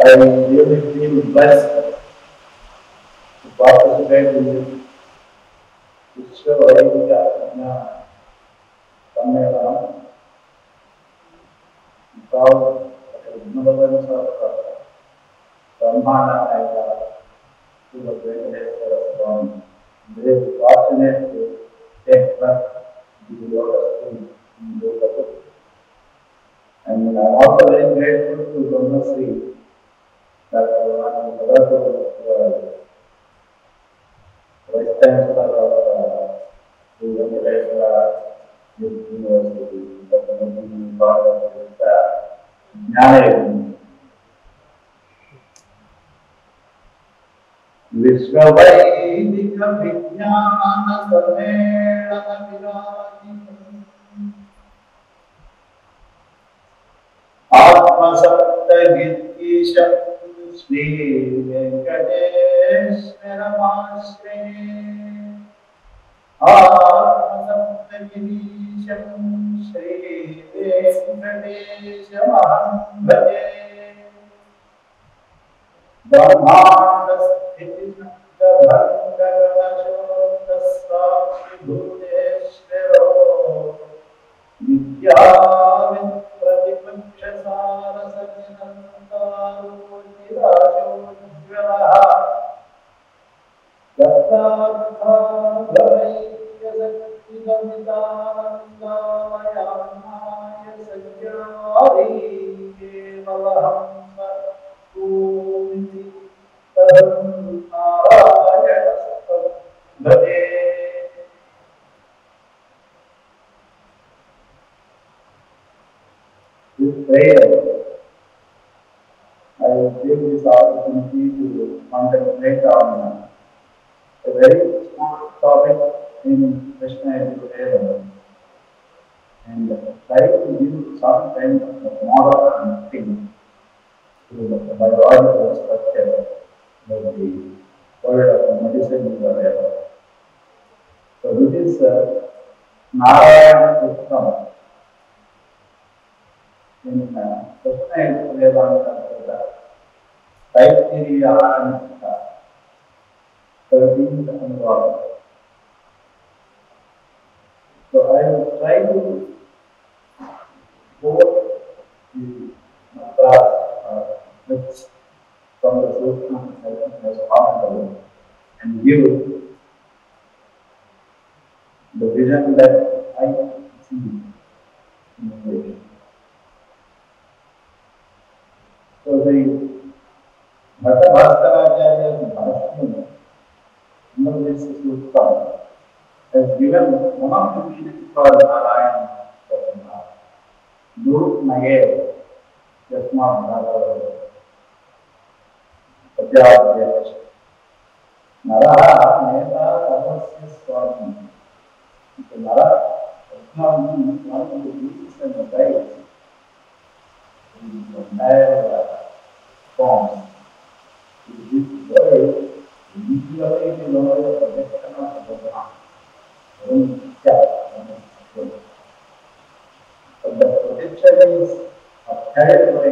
I really feel blessed to participate in this ವಿಶ್ವವೈದಿಕ ವಿಜ್ಞಾನ ಸಮ್ಮೇಳನ. ತಾವು ಬ್ರಹ್ಮಾಂಡ ನಾಯಕ ವೆಂಕಟೇಶ್ವರ ಸ್ವಾಮಿ. Very fortunate to take part in the Lotus in Lotus. And I'm also very grateful to Brahmasri that Vice Chancellor of the Venkateswara University, Dr. Nandini Bhagat, Jnana विश्ववैदिक विज्ञान सम्मेलन विराजितम् आत्मसप्तगिरीशं श्री वेंकटेश्वरमाश्रये आत्मसप्तगिरीशं श्री वेंकटेशमहं भजे ब्रह्मांड स्थिति भूतेश्वरो विद्यावित् प्रतिपक्ष सारसजनन्तारोचिराजोज्ज्वलः दत्तार्थाभवैक्यशक्तिगमितानन्दामयान्नाय सज्जारी केवलहं पूमिति नारायणस्तं भजे. With prayer, I will take this opportunity to contemplate on a very small topic in Krishna Yajurveda and try to give some kind of moral thing to the biological structure of the world of medicine and whatever. So this is Narayana Uttam. In Krishna Vedanta, Taittiriya Ananta, 13th Anuvarta. So I will try to quote the mantras which from the Sutta as possible and give the vision that I see in the vision. So the Bhatta Bhaskaracharya's Bhashya under this Sutta has given one of the meanings for Narayana Prasanna. Dhut Naye Yasmat Bhagavad Satyadhyach Naraha Neta Tapasya Swami. So Nara Tasma means one of the beings and the guides in the entire forms. This world usually is known as the projection of the Brahman. But the projection is carried by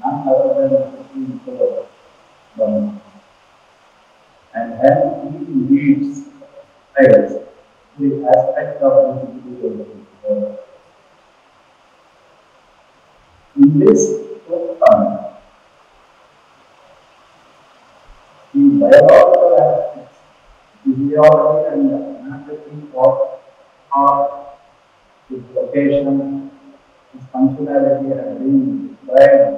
none other than the Supreme Soul, Brahman. And hence he leads guides the aspect of this individual. In this program, the biological aspects, physiology and anatomy of heart, its location, its functionality and being described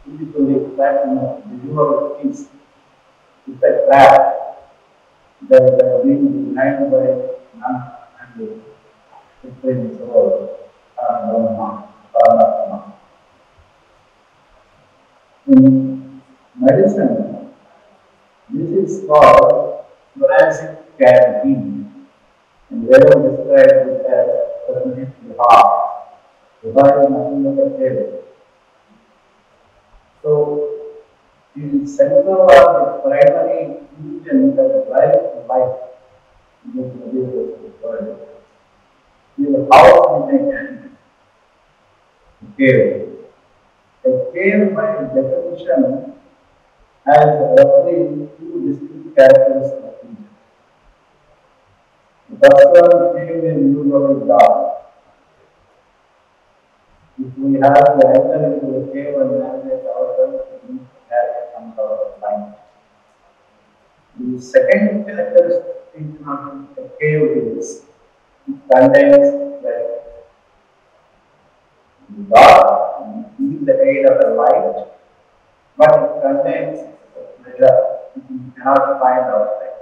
physically flat in a visual piece. It's a trap that has been designed by none and the Supreme Soul. Brahma, Paramatma. In medicine, this is called thoracic cavity, and Vedam describes it as permanent heart. The heart is nothing but a cave. So, the central or the primary engine that drives life is how we can cave. A cave, by definition, has roughly two distinct characteristics. The first one, cave is usually dark. If we have to enter into a cave and navigate ourselves, we need to have some sort of light. The second characteristic of a cave is it contains light. The dark needs the aid of a light, but it contains a pleasure which you cannot find outside.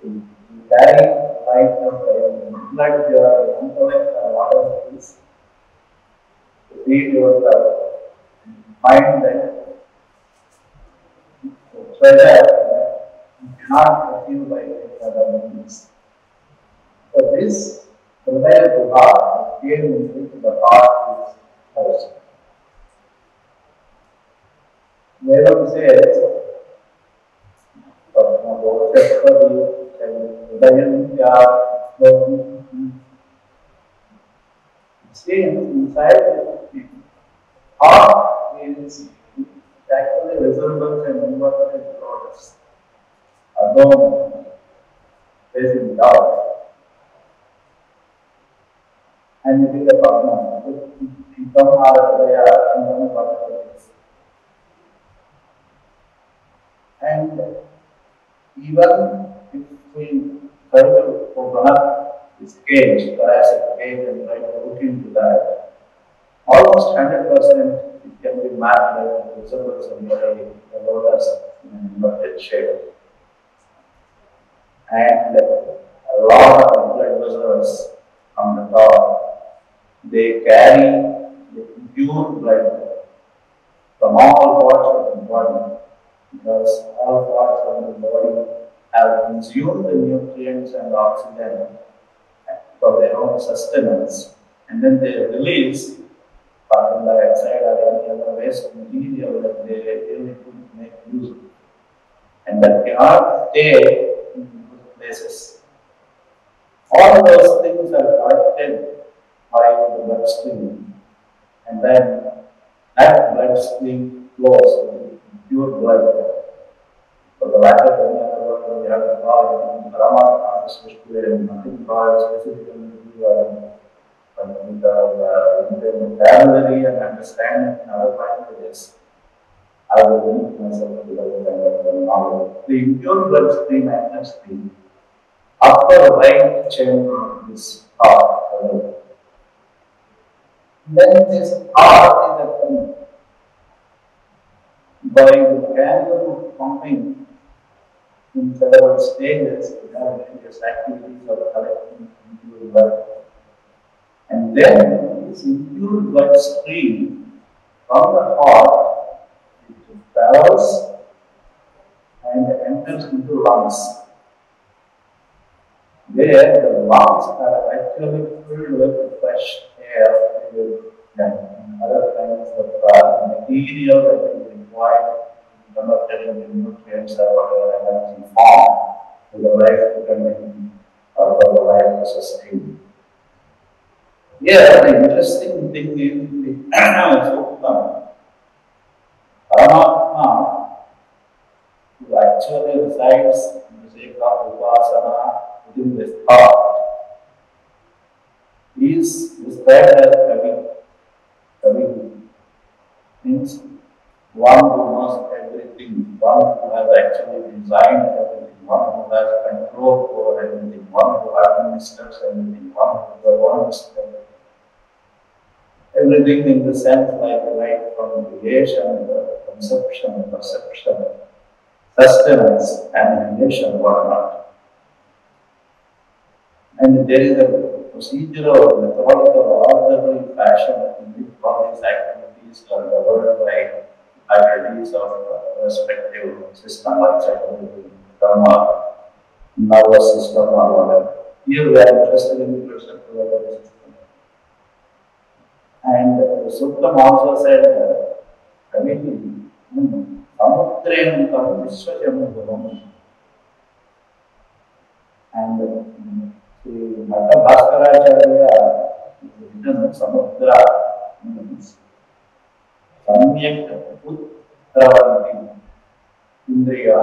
You carry light of blood, your intellect, or whatever it is, to feed yourself, find that treasure that you cannot achieve by any other means. So this Hridaya Guha, the cave in which the heart is housed. Vedam says, it seems inside the heart is actually resembles an inverted lotus, a dome facing down. And it is a Padma. In some Hridaya, in some Padma. And even if we try to open up this cage, thoracic cage, and try to look into that, almost 100% it can be mapped like it resembles a lotus in an inverted shape. And a lot of blood vessels on the top, they carry the pure blood from all parts of the body, because all parts of the body have consumed the nutrients and oxygen for their own sustenance, and then they release carbon dioxide or any other waste material that they really couldn't make use of, and that cannot stay in those places. All those things are collected by the bloodstream, and then that bloodstream flows with pure blood. For the lack of any other word, we have to call it Brahma consciousness, nothing called specifically but with the vocabulary and understanding in other languages, I will limit myself to that kind of knowledge. The impure bloodstream enters the upper right chamber of this heart. Then this heart is open by the mechanism of pumping in several stages. We have various activities of collecting impure blood. And then this impure blood stream from the heart, it travels and enters into lungs, where the lungs are actually filled with fresh air and other kinds of material that is required to convert into nutrients or whatever energy form for the life to continue or for the life to sustain. Here, the interesting thing is the Suktam, Paramatma, who actually resides in the sake of Upasana within this heart, is described as Kavi. Kavi means one who knows everything, one who has actually designed everything, one who has control over everything, one who administers everything, one who governs everything in the sense like right from creation, conception, perception, sustenance, annihilation, whatnot. And there is a procedural, methodical order these activities are governed by hierarchies of respective system, like psychology, trauma, nervous system, or whatever. Here we are interested in the perceptual nervous system. And Suttam also said, Kaviti, Samudren Vishwajamugavam. And Sri Bhatta Bhaskaracharya written Samudra means Samyak Putravanti Indriya.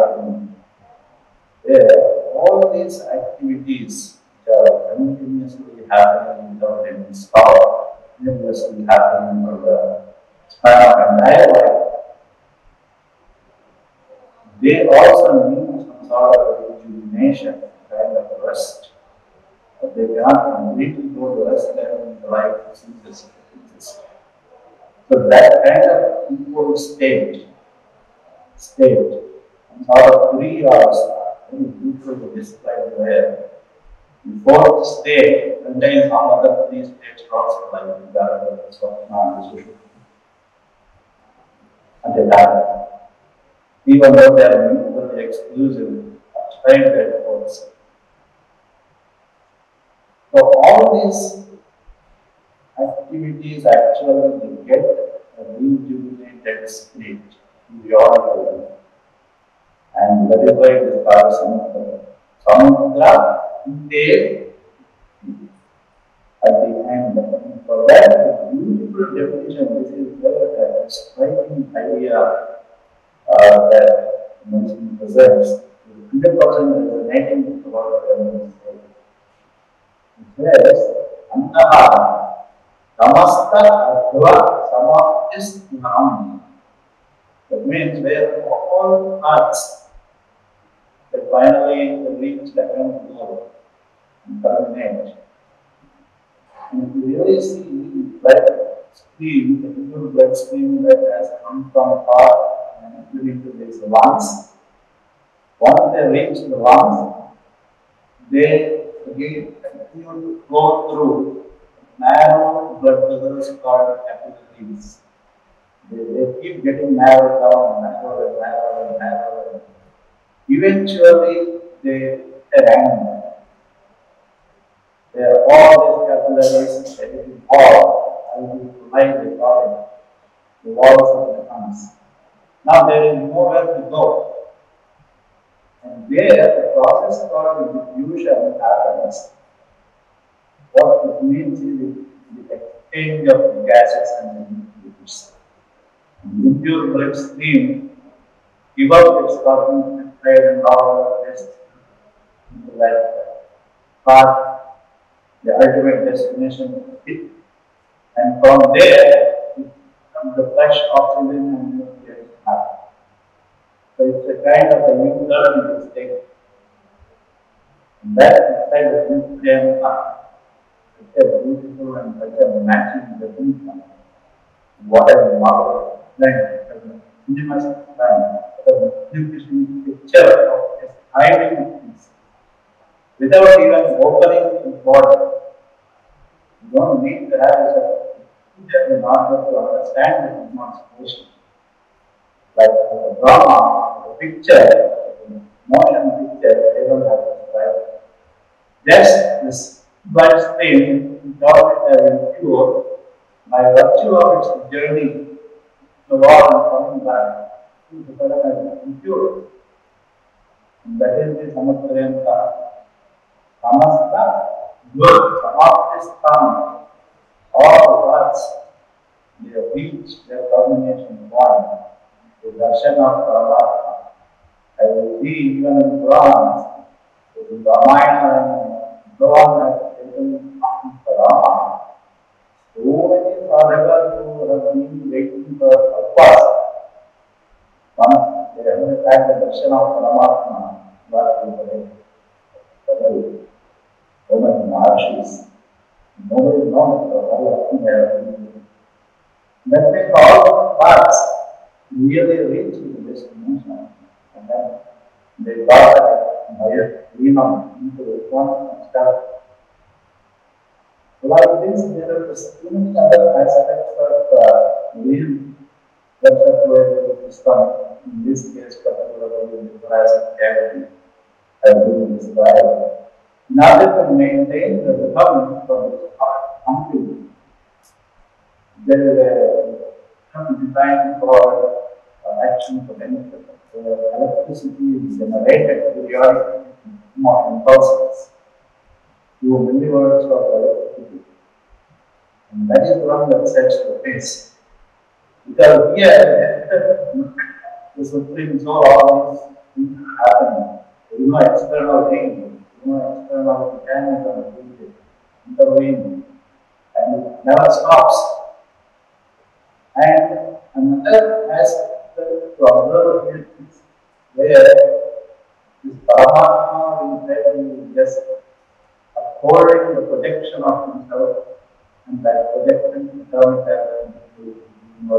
All these activities which are continuously happening without any stop, continuously happening for the span of entire life, they also need some sort of rejuvenation, kind of rest. But they cannot completely go to rest and the life ceases to exist. So that kind of equal state, some sort of 3 hours, very beautifully described there. The fourth state contains all other 3 states also, like Vidyadhara, Swapna, Sushupti, and Jnana. Even though they are mutually exclusive, abstract force. So all these activities actually they get a rejuvenated state periodically. And that is why it is called Samudra Inte at the end. For that beautiful definition, this is very striking idea that Muslim presents. 100% resonating with what the Muslim says. It says, Antaha Tamasta Adva Samaptisnam. That means where all arts that finally reach the end goal and culminate. And if you really see the blood stream, the pure blood stream that has come from heart and into these lungs, once they reach the lungs, they again continue to go through narrow blood vessels called capillaries. They keep getting narrowed down, narrow. Eventually, they end. They are all these capillaries getting all, I will provide the call it, the walls of the lungs. Now there is nowhere to go. And there the process called diffusion happens. What it means is the exchange of gases and liquids. The impure blood stream give out its carbon dioxide and all of this into that part, the ultimate destination of it. And from there, the fresh oxygen and nucleus happen. So it's a kind of a U-turn it is taken. And that inside the nucleus such a beautiful and such a matching definition. What a marvelous blend, intimacy time, the beautiful picture of this hiding piece. Without even opening the body. You don't need to have a picture in order to understand the demonstration. Like the drama, the picture, the motion picture, they don't have to describe. Just this blood stream, we call it as impure, by virtue of its journey to war and coming back, is developed as impure. And that is the Samudrayanta. Samasta, good, Samaptistam. All words, they have reached their culmination point. The darshan of Paramatma. I will see even in Purana, in Ramayana and so on, has taken Parama. So many sadhakas who have been waiting for Alpas, once they have had the darshan of Paramatma, what will they? So many Maharshis. Nobody knows how often they have been. That means all those parts really reach the destination. And then they got that into the one and stuff. Like this, there are so many other aspects of real blood circulatory system. In this case, particularly the thoracic cavity, as we described. In order to maintain the rhythm from the heart until there is a term designed for action potential. Electricity is generated periodically in impulses through millivolts of electricity. And that is the one that sets the pace. Because here, the Supreme Soul, all these things happen. There is no external thing, there is no external mechanism intervening, and it never stops. And another aspect to observe here is where this Paramatma will tell you just upholding the projection of himself, and that projection turns into the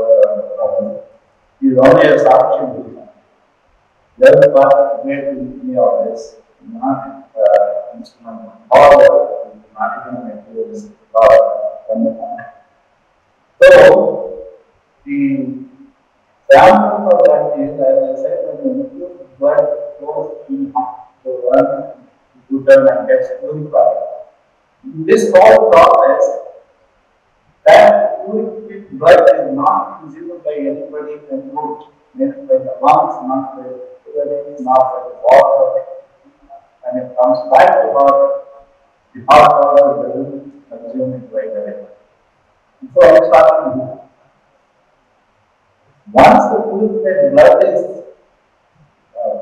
problem. He is only a Sakshi Bhuta. The other part where to me of this, not instrument, or not even materialistic or so, the example for that is, as I said, when you include blood flows in to one gluten and gets purified. In this whole process, that purified blood is not visible by anybody remote, not by the lungs, not by the kidneys, not by the water. When it comes back to water, the hot water doesn't consume it right away. So I started to once the purified blood is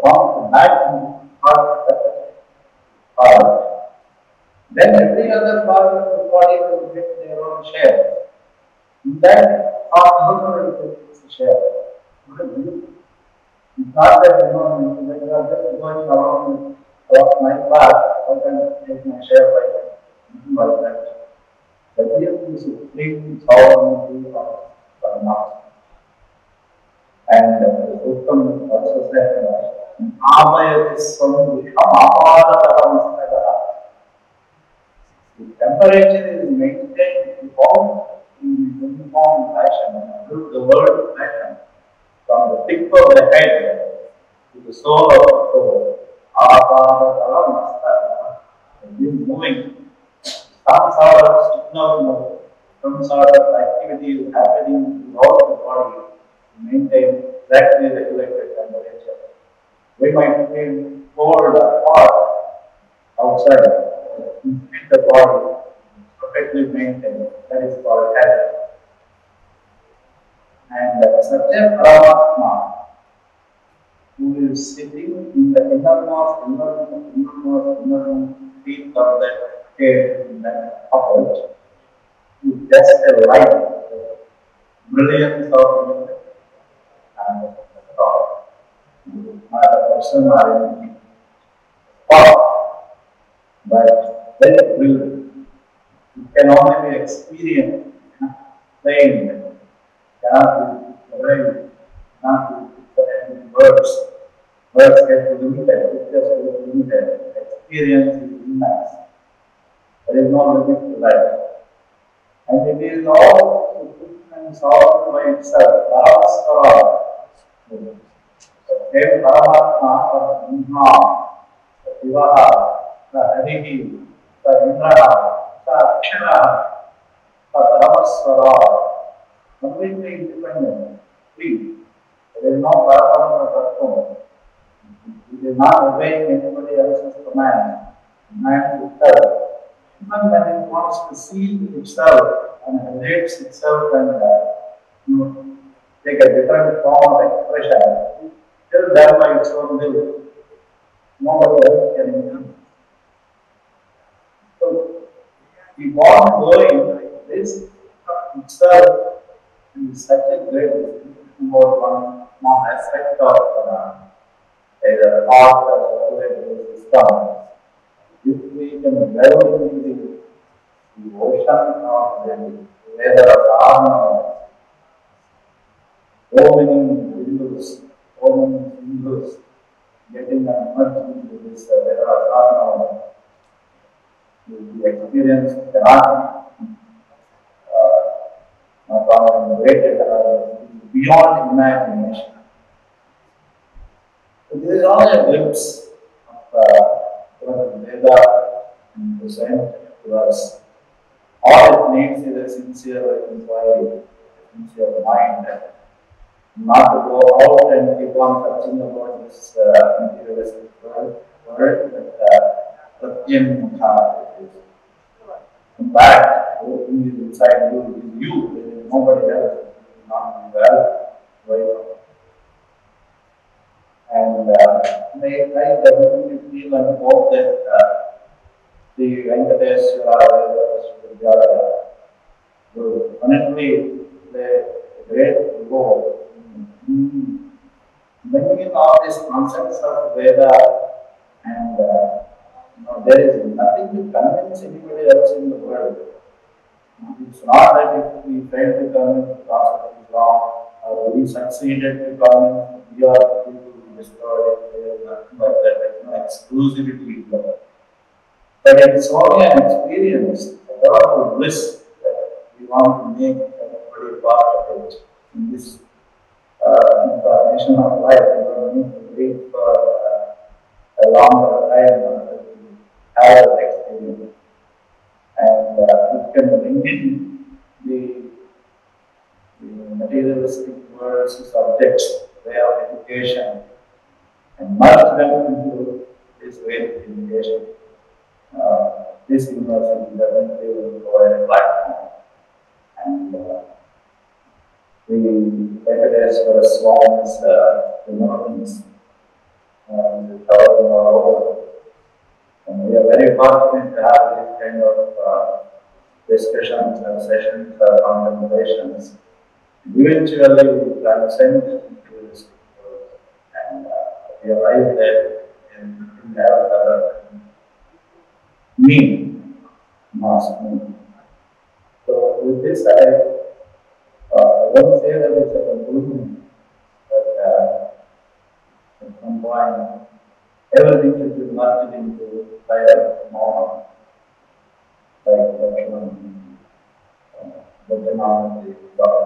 pumped back into heart, then every other part of the body will get their own share. In that, heart also will get its share. It's not that when you are just going around my path, I can take my share by that. The real is completely sovereignty of Paramatma. And Uttam also said, Amayati Samvisham Apadataramastagaha. The temperature is maintained in uniform fashion, through the word fashion, from the tip of the head to the sole of the toe. Apadataramastagaha. It is moving. Some sort of signal, some sort of activity is happening throughout the body to maintain exactly regulated temperature. We might feel cold or hot outside, inside the body, perfectly maintained. That is called health. And such a Paramatma who is sitting in the innermost deep of that cave, in that cupboard, is just a light, brilliance of and not a person or anything. But very brilliant. It can only be experienced, plain, cannot be arranged, cannot be put in words. Words get limited, pictures get limited, experience is immense. There is no limit to that. And it is all sufficient and solved by itself. Paramaskara. The same Paramatma, the Brahma, the Shivaha, the Harihi, the Indraha, the Akshara, the Paramaswara. Completely independent, free. There is no Paramatma Tattva. It is not obeying anybody else's command. Man itself. Even when it wants to see itself and relates itself and take a different form of expression, still done by its own will. Nobody else can do. So, the born going like this itself is such a great more one aspect of either art or circulatory system. If we can delve into the ocean of the weather of so many symbols getting immersed into this weather of the experience cannot contemplated beyond imagination. So this is only a glimpse of what the Veda present to us. All it needs is a sincere inquiry, a sincere mind, not to go out and keep on touching about this materialistic world, but in fact, who is inside you is you, there is nobody else. It is not well, right? And I definitely feel and hope that the Venkateswara Vidyalaya will definitely play a great role in bringing in all these concepts of Veda, and there is nothing to convince anybody else in the world. It's not that if we fail to convince the concept is wrong, or we succeeded to convince we are people who destroyed it, there is nothing like that. There's no exclusivity. But it's only an experience, a lot of bliss that we want to make everybody part of it in this incarnation of life. We don't need to wait for a longer time to have that experience. And it can bring in the materialistic world's subjects, way of education, and merge them into this way of education. This university definitely will provide a platform, and the evidence for a small developments and traveling all over. And we are very fortunate to have this kind of discussions and sessions or contemplations. Eventually, we transcend into this world and realize that we have other me, mass me. So with this, I won't say that it's a conclusion, but at some point, everything should be merged into kind of moment, like Bhajanam, the God.